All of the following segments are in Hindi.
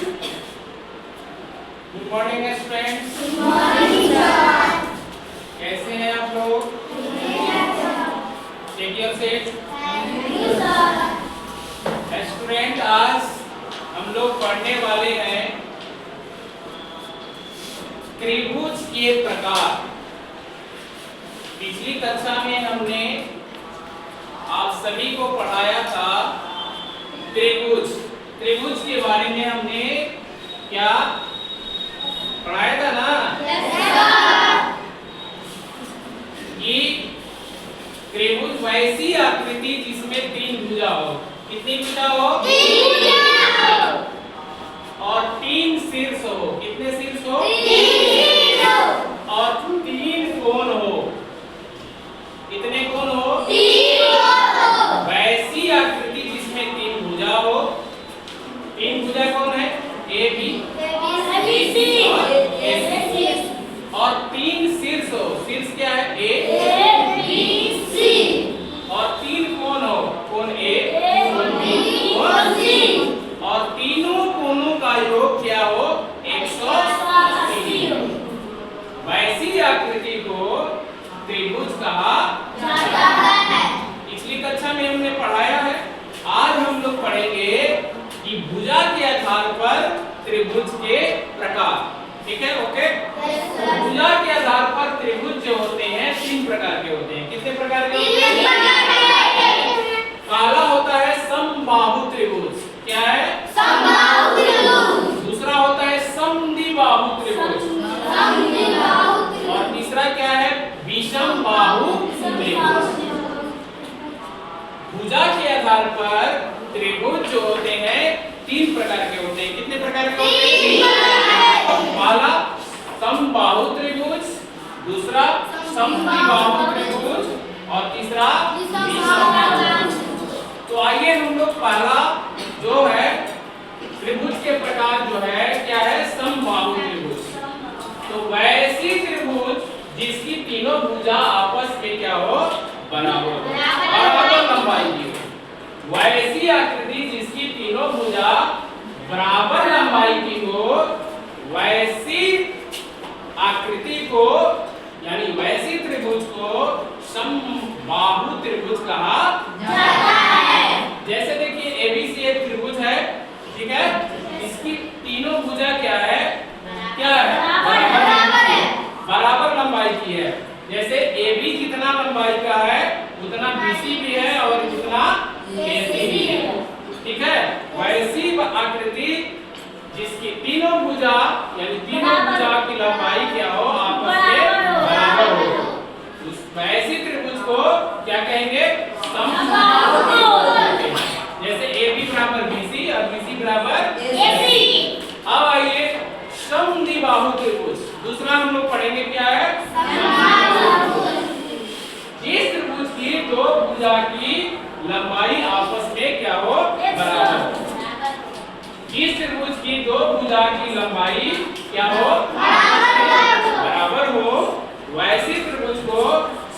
Good morning students. Good morning sir. कैसे हैं आप लोग? Take your seat. Thank you sir. Student, आज हम लोग पढ़ने वाले हैं त्रिभुज के प्रकार। पिछली कक्षा में हमने आप सभी को पढ़ाया था त्रिभुज। त्रिभुज के बारे में हमने क्या पढ़ाया था ना? कि त्रिभुज वैसी आकृति जिसमें तीन भुजा हो। कितनी भुजा हो? तीन भुजा। और तीन शीर्ष हो। कितने शीर्ष हो? तीन। और तीन कोण हो। कितने कोण हो? तीन। वैसी आकृति जिसमें तीन भुजा हो। तीन भुजा कौन है? ए बी और तीन शीर्ष हो। शीर्ष क्या है? A B C. और तीन कोण हो। कोण ए, कोण बी, कोण सी। और तीनों कोणों का योग क्या हो? 180 हो। वैसी आकृति को त्रिभुज कहा जाता है। पिछली कक्षा में हमने पढ़ाया है। आज हम लोग पढ़ेंगे कि भुजा के आधार पर त्रिभुज के प्रकार। ठीक है? ओके। भुजा के आधार पर त्रिभुज जो होते हैं तीन प्रकार के होते हैं। कितने प्रकार के होते हैं? पहला होता है समबाहु त्रिभुज। क्या है? समबाहु त्रिभुज। दूसरा होता है समद्विबाहु त्रिभुज। और तीसरा क्या है? विषमबाहु त्रिभुज। भुजा के आधार पर त्रिभुज जो होते हैं तीन प्रकार के होते हैं। कितने प्रकार के होते हैं? पहला समबाहु त्रिभुज, दूसरा समद्विबाहु त्रिभुज और तीसरा विषमबाहु त्रिभुज। तो आइए हम लोग पहला जो है त्रिभुज के प्रकार जो है क्या है? समबाहु त्रिभुज। तो वैसी त्रिभुज जिसकी तीनों भुजा आपस में क्या हो? बराबर लंबाई की हो। वैसी आकृति जिसकी तीनों भुजा बराबर लंबाई की हो, वैसी आकृति को यानी वैसी त्रिभुज को समबाहु त्रिभुज कहा जाता है। जैसे देखिए एबीसी एक त्रिभुज है। ठीक है? इसकी तीनों भुजा क्या है? क्या है? बराबर लंबाई की है। जैसे AB जितना लंबाई का है उतना BC भी है और उतना AC भी है। ठीक है? वैसी आकृति जिसकी तीनों भुजा यानी तीनों भुजा की लंबाई क्या हो? आपस में बराबर हो। उस वैसी त्रिभुज को क्या कहेंगे? समबाहु त्रिभुज। जैसे AB बराबर BC और BC बराबर AC। अब आइए समद्विबाहु त्रिभुज। दूसरा हम लोग पढ़ेंगे क्या है? जिस त्रिभुज की दो भुजा की लंबाई आपस में क्या हो? बराबर। जिस त्रिभुज की दो भुजा की लंबाई क्या हो? बराबर हो, वैसी त्रिभुज को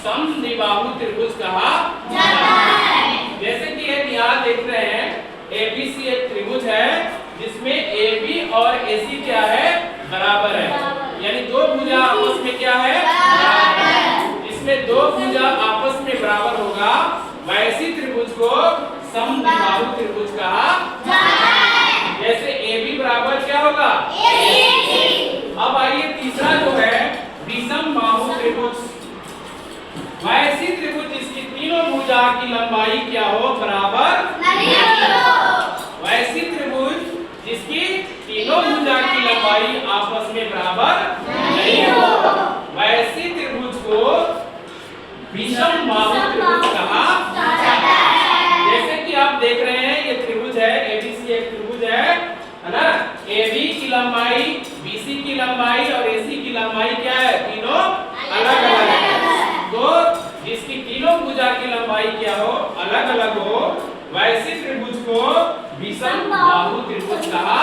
समद्विबाहु त्रिभुज कहा जाता है। जैसे कि एक यहाँ देख रहे हैं ABC एक त्रिभुज है जिसमें AB और AC क्या है? बराबर है। यानी दो भुजा आपस में क्या है? बराबर है। इसमें दो भुजा आपस में बराबर होगा, वैसी त्रिभुज को समद्विबाहु त्रिभुज कहा जाता है। जैसे AB बराबर क्या होगा? AC। अब आइए तीसरा जो है विषमबाहु त्रिभुज। वैसी त्रिभुज जिसकी तीनों भुजा की लंबाई क्या हो? बराबर नहीं हो। वैसी त्रिभुज जिसकी तीनों भुजा की लंबाई आपस में बराबर नहीं हो, वैसी त्रिभुज को विषमबाहु त्रिभुज कहा जाता है। जैसे कि आप देख रहे हैं ये त्रिभुज है ABC एक त्रिभुज है ना? AB की लंबाई, BC की लंबाई और AC की लंबाई क्या है? तीनों अलग अलग है। तो जिसकी तीनों भुजा की लंबाई क्या हो? अलग अलग हो, वैसी त्रिभुज को विषमबाहु त्रिभुज कहा